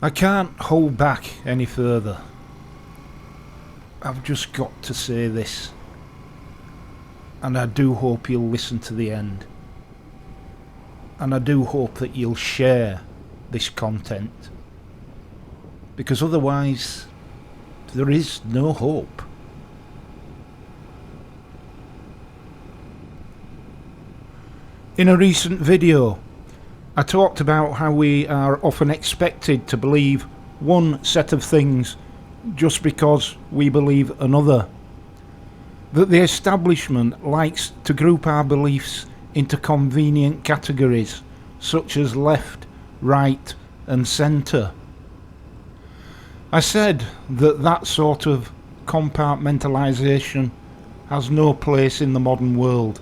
I can't hold back any further. I've just got to say this, and I do hope you'll listen to the end, and I do hope that you'll share this content, because otherwise there is no hope. In a recent video, I talked about how we are often expected to believe one set of things just because we believe another. That the establishment likes to group our beliefs into convenient categories such as left, right and centre. I said that that sort of compartmentalisation has no place in the modern world,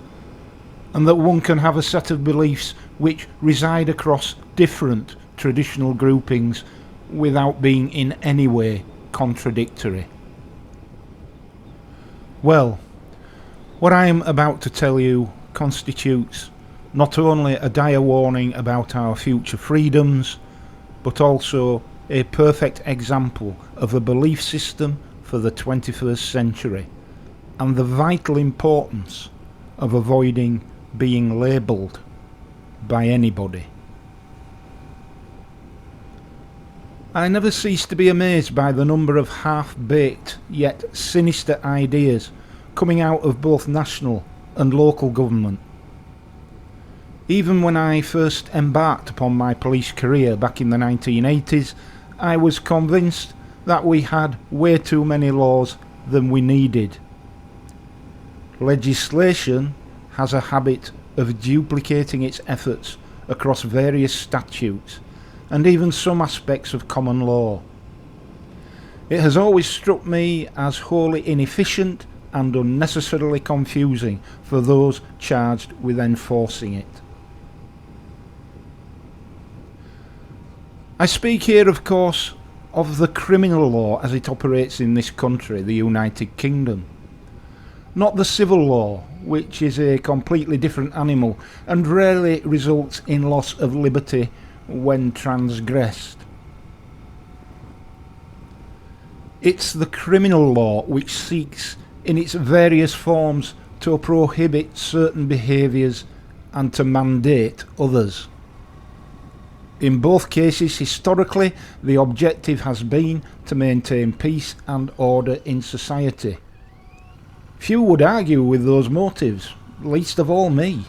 and that one can have a set of beliefs which reside across different traditional groupings without being in any way contradictory. Well, what I am about to tell you constitutes not only a dire warning about our future freedoms, but also a perfect example of a belief system for the 21st century, and the vital importance of avoiding being labelled by anybody. I never cease to be amazed by the number of half-baked yet sinister ideas coming out of both national and local government. Even when I first embarked upon my police career back in the 1980s, I was convinced that we had way too many laws than we needed. Legislation has a habit of duplicating its efforts across various statutes and even some aspects of common law. It has always struck me as wholly inefficient and unnecessarily confusing for those charged with enforcing it. I speak here, of course, of the criminal law as it operates in this country, the United Kingdom. Not the civil law, which is a completely different animal and rarely results in loss of liberty when transgressed. It's the criminal law which seeks, in its various forms, to prohibit certain behaviours and to mandate others. In both cases, historically, the objective has been to maintain peace and order in society. Few would argue with those motives, least of all me.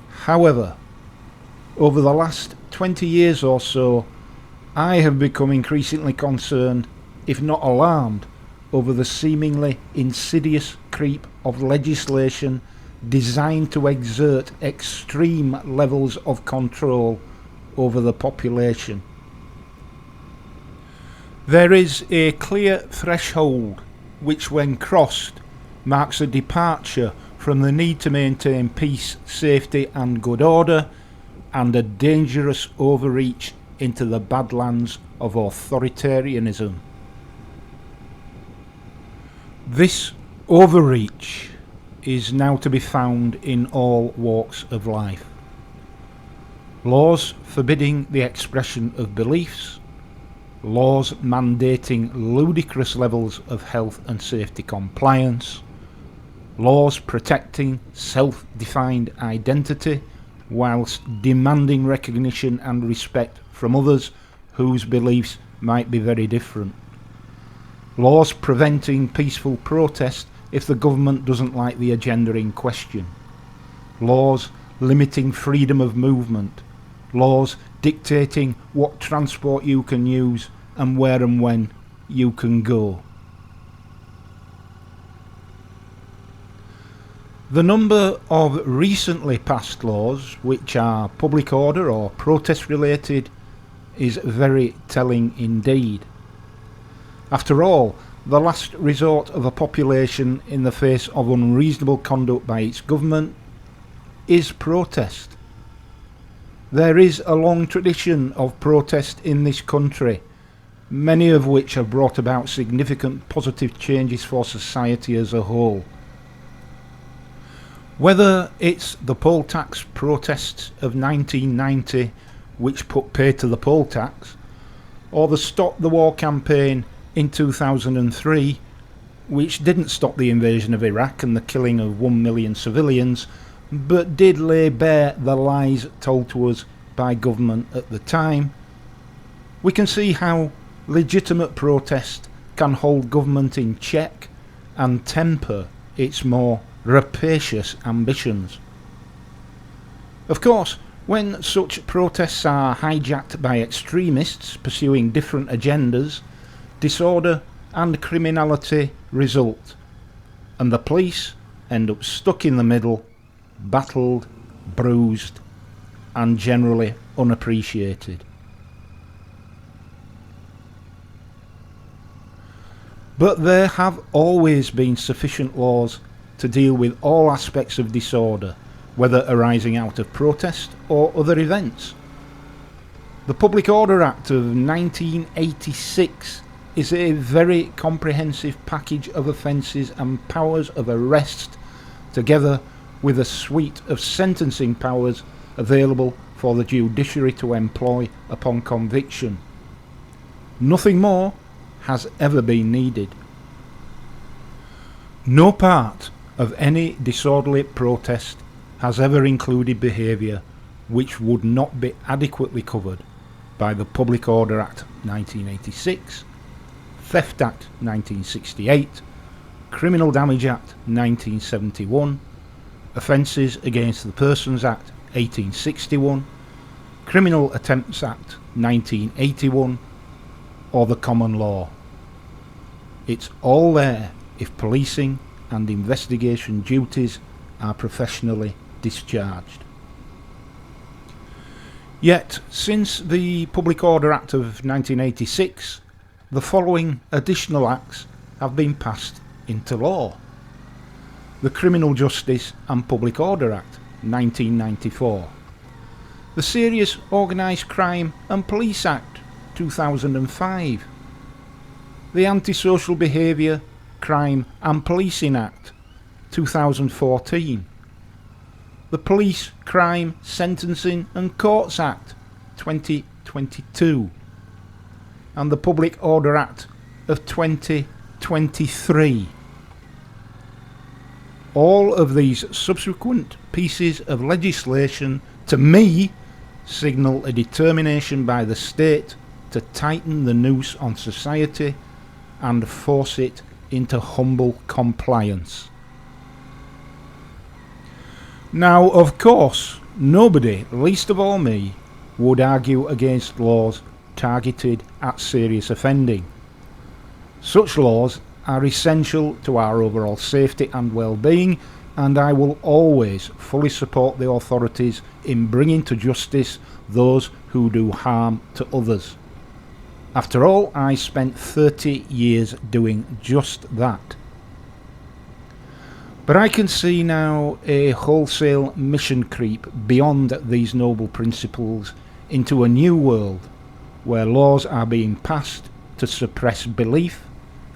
However, over the last 20 years or so, I have become increasingly concerned, if not alarmed, over the seemingly insidious creep of legislation designed to exert extreme levels of control over the population. There is a clear threshold which, when crossed, marks a departure from the need to maintain peace, safety and good order, and a dangerous overreach into the badlands of authoritarianism. This overreach is now to be found in all walks of life. Laws forbidding the expression of beliefs, laws mandating ludicrous levels of health and safety compliance, laws protecting self-defined identity whilst demanding recognition and respect from others whose beliefs might be very different, laws preventing peaceful protest if the government doesn't like the agenda in question, laws limiting freedom of movement, laws dictating what transport you can use and where and when you can go. The number of recently passed laws which are public order or protest related is very telling indeed. After all, the last resort of a population in the face of unreasonable conduct by its government is protest. There is a long tradition of protest in this country, many of which have brought about significant positive changes for society as a whole. Whether it's the poll tax protests of 1990 which put pay to the poll tax, or the Stop the War campaign in 2003, which didn't stop the invasion of Iraq and the killing of 1 million civilians, but did lay bare the lies told to us by government at the time, we can see how legitimate protest can hold government in check and temper its more rapacious ambitions. Of course, when such protests are hijacked by extremists pursuing different agendas, disorder and criminality result, and the police end up stuck in the middle, battled, bruised, and generally unappreciated. But there have always been sufficient laws to deal with all aspects of disorder, whether arising out of protest or other events. The Public Order Act of 1986 is a very comprehensive package of offences and powers of arrest, together with a suite of sentencing powers available for the judiciary to employ upon conviction. Nothing more has ever been needed. No part of any disorderly protest has ever included behaviour which would not be adequately covered by the Public Order Act 1986, Theft Act 1968, Criminal Damage Act 1971, Offences Against the Persons Act 1861, Criminal Attempts Act 1981, or the common law. It's all there if policing and investigation duties are professionally discharged. Yet, since the Public Order Act of 1986, the following additional acts have been passed into law. The Criminal Justice and Public Order Act 1994, the Serious Organised Crime and Police Act 2005, the Antisocial Behaviour, Crime and Policing Act 2014, the Police, Crime, Sentencing and Courts Act 2022, and the Public Order Act of 2023. All of these subsequent pieces of legislation, to me, signal a determination by the state to tighten the noose on society and force it into humble compliance. Now, of course, nobody, least of all me, would argue against laws targeted at serious offending. Such laws are essential to our overall safety and well-being, and I will always fully support the authorities in bringing to justice those who do harm to others. After all, I spent 30 years doing just that. But I can see now a wholesale mission creep beyond these noble principles into a new world where laws are being passed to suppress belief,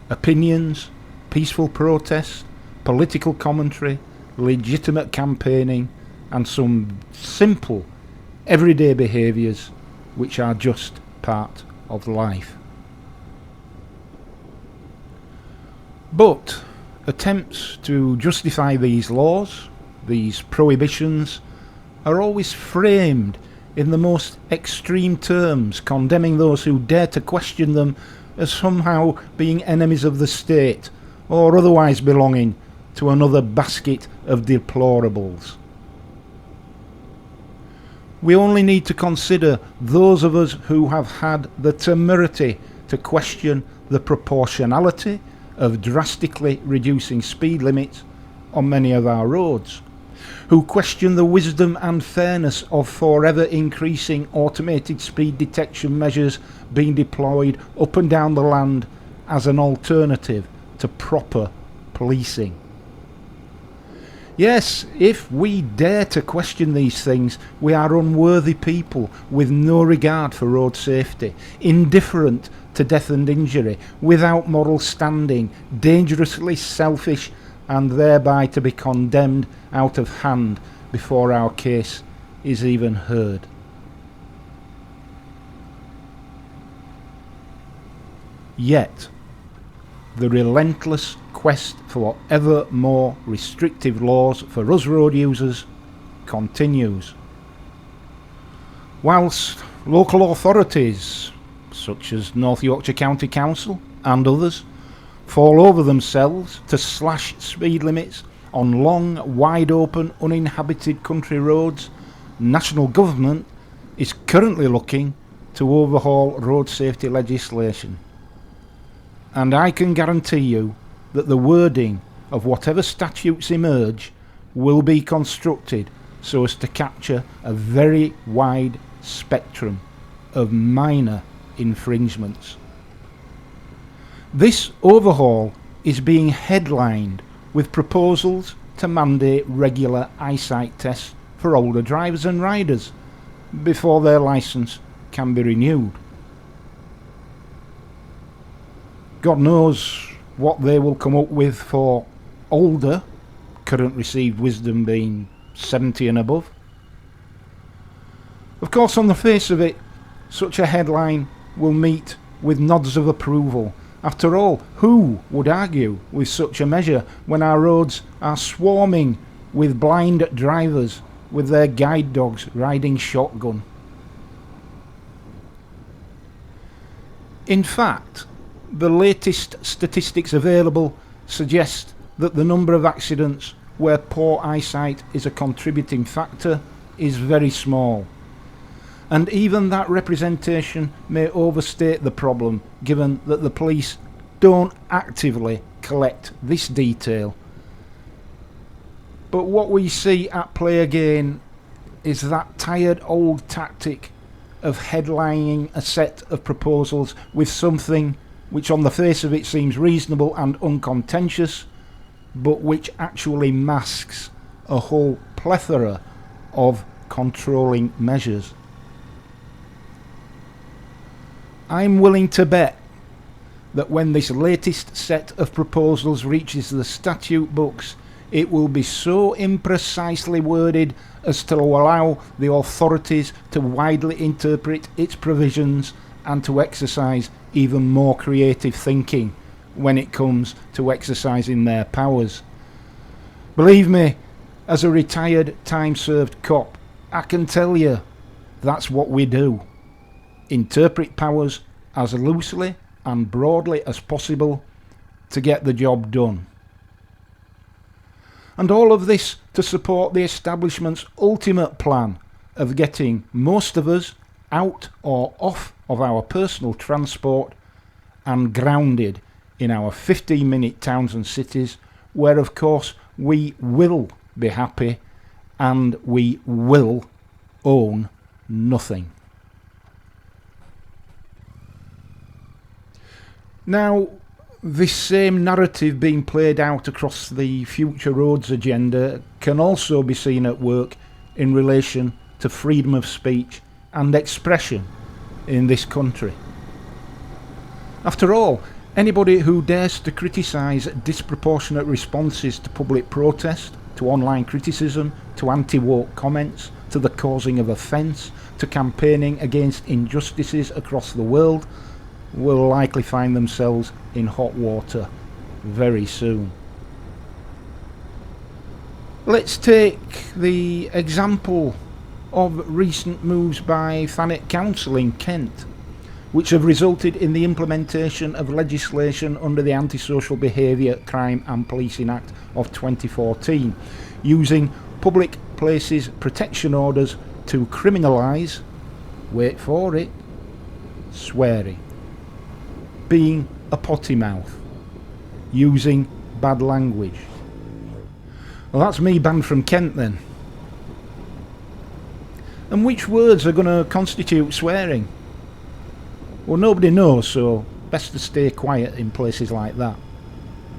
opinions, peaceful protest, political commentary, legitimate campaigning, and some simple, everyday behaviours which are just part of life. But attempts to justify these laws, these prohibitions, are always framed in the most extreme terms, condemning those who dare to question them as somehow being enemies of the state or otherwise belonging to another basket of deplorables. We only need to consider those of us who have had the temerity to question the proportionality of drastically reducing speed limits on many of our roads, who question the wisdom and fairness of forever increasing automated speed detection measures being deployed up and down the land as an alternative to proper policing. Yes, if we dare to question these things, we are unworthy people with no regard for road safety, indifferent to death and injury, without moral standing, dangerously selfish, and thereby to be condemned out of hand before our case is even heard. Yet, the relentless quest for ever more restrictive laws for us road users continues. Whilst local authorities, such as North Yorkshire County Council and others, fall over themselves to slash speed limits on long, wide open, uninhabited country roads, national government is currently looking to overhaul road safety legislation. And I can guarantee you that the wording of whatever statutes emerge will be constructed so as to capture a very wide spectrum of minor infringements. This overhaul is being headlined with proposals to mandate regular eyesight tests for older drivers and riders before their licence can be renewed. God knows what they will come up with for older, current received wisdom being 70 and above. Of course, on the face of it, such a headline will meet with nods of approval. After all, who would argue with such a measure when our roads are swarming with blind drivers with their guide dogs riding shotgun? In fact, the latest statistics available suggest that the number of accidents where poor eyesight is a contributing factor is very small. And even that representation may overstate the problem, given that the police don't actively collect this detail. But what we see at play again is that tired old tactic of headlining a set of proposals with something which on the face of it seems reasonable and uncontentious, but which actually masks a whole plethora of controlling measures. I'm willing to bet that when this latest set of proposals reaches the statute books, it will be so imprecisely worded as to allow the authorities to widely interpret its provisions and to exercise even more creative thinking when it comes to exercising their powers. Believe me, as a retired time-served cop, I can tell you that's what we do. Interpret powers as loosely and broadly as possible to get the job done. And all of this to support the establishment's ultimate plan of getting most of us out or off of our personal transport and grounded in our 15-minute towns and cities, where of course we will be happy and we will own nothing. Now, this same narrative being played out across the Future Roads agenda can also be seen at work in relation to freedom of speech and expression in this country. After all, anybody who dares to criticise disproportionate responses to public protest, to online criticism, to anti-woke comments, to the causing of offence, to campaigning against injustices across the world, will likely find themselves in hot water very soon. Let's take the example of recent moves by Thanet Council in Kent, which have resulted in the implementation of legislation under the Antisocial Behaviour, Crime and Policing Act of 2014, using public places protection orders to criminalise, wait for it, swearing, being a potty mouth, using bad language. Well, that's me banned from Kent then. And which words are going to constitute swearing? Well, nobody knows, so best to stay quiet in places like that.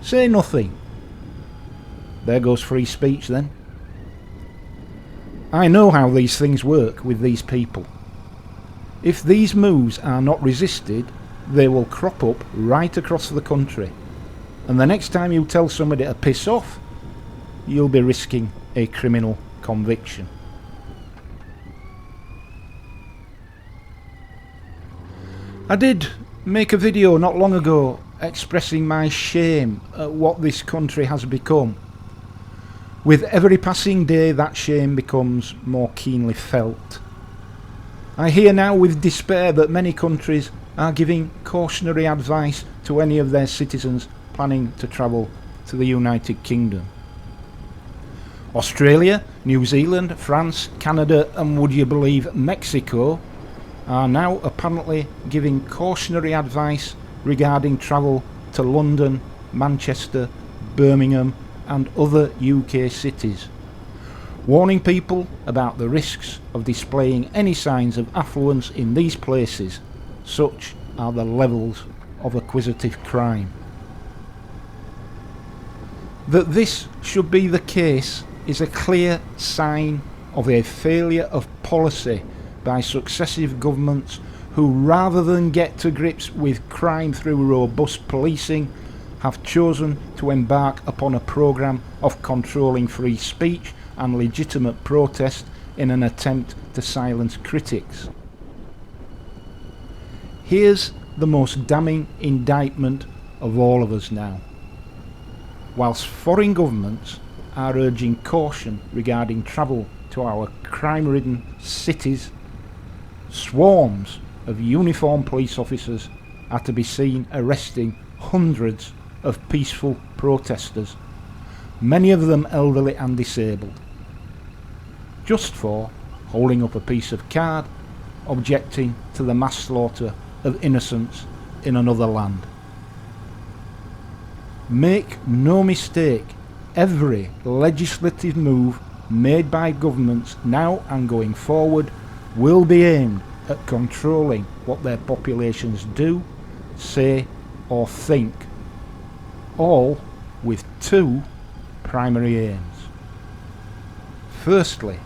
Say nothing. There goes free speech then. I know how these things work with these people. If these moves are not resisted, they will crop up right across the country, and the next time you tell somebody to piss off, you'll be risking a criminal conviction. I did make a video not long ago expressing my shame at what this country has become. With every passing day that shame becomes more keenly felt. I hear now with despair that many countries are giving cautionary advice to any of their citizens planning to travel to the United Kingdom. Australia, New Zealand, France, Canada and, would you believe, Mexico are now apparently giving cautionary advice regarding travel to London, Manchester, Birmingham and other UK cities, warning people about the risks of displaying any signs of affluence in these places. Such are the levels of acquisitive crime. That this should be the case is a clear sign of a failure of policy by successive governments who, rather than get to grips with crime through robust policing, have chosen to embark upon a programme of controlling free speech and legitimate protest in an attempt to silence critics. Here's the most damning indictment of all of us now. Whilst foreign governments are urging caution regarding travel to our crime-ridden cities, swarms of uniformed police officers are to be seen arresting hundreds of peaceful protesters, many of them elderly and disabled, just for holding up a piece of card objecting to the mass slaughter of innocents in another land. Make no mistake, every legislative move made by governments now and going forward will be aimed at controlling what their populations do, say or think, all with two primary aims. Firstly,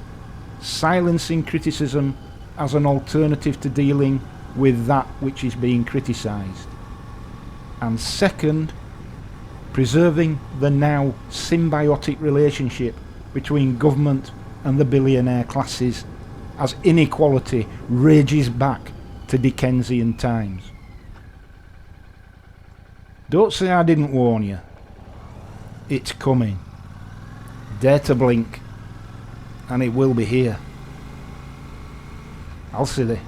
silencing criticism as an alternative to dealing with that which is being criticised, and second, preserving the now symbiotic relationship between government and the billionaire classes as inequality rages back to Dickensian times. Don't say I didn't warn you. It's coming. Dare to blink and it will be here. I'll see thee.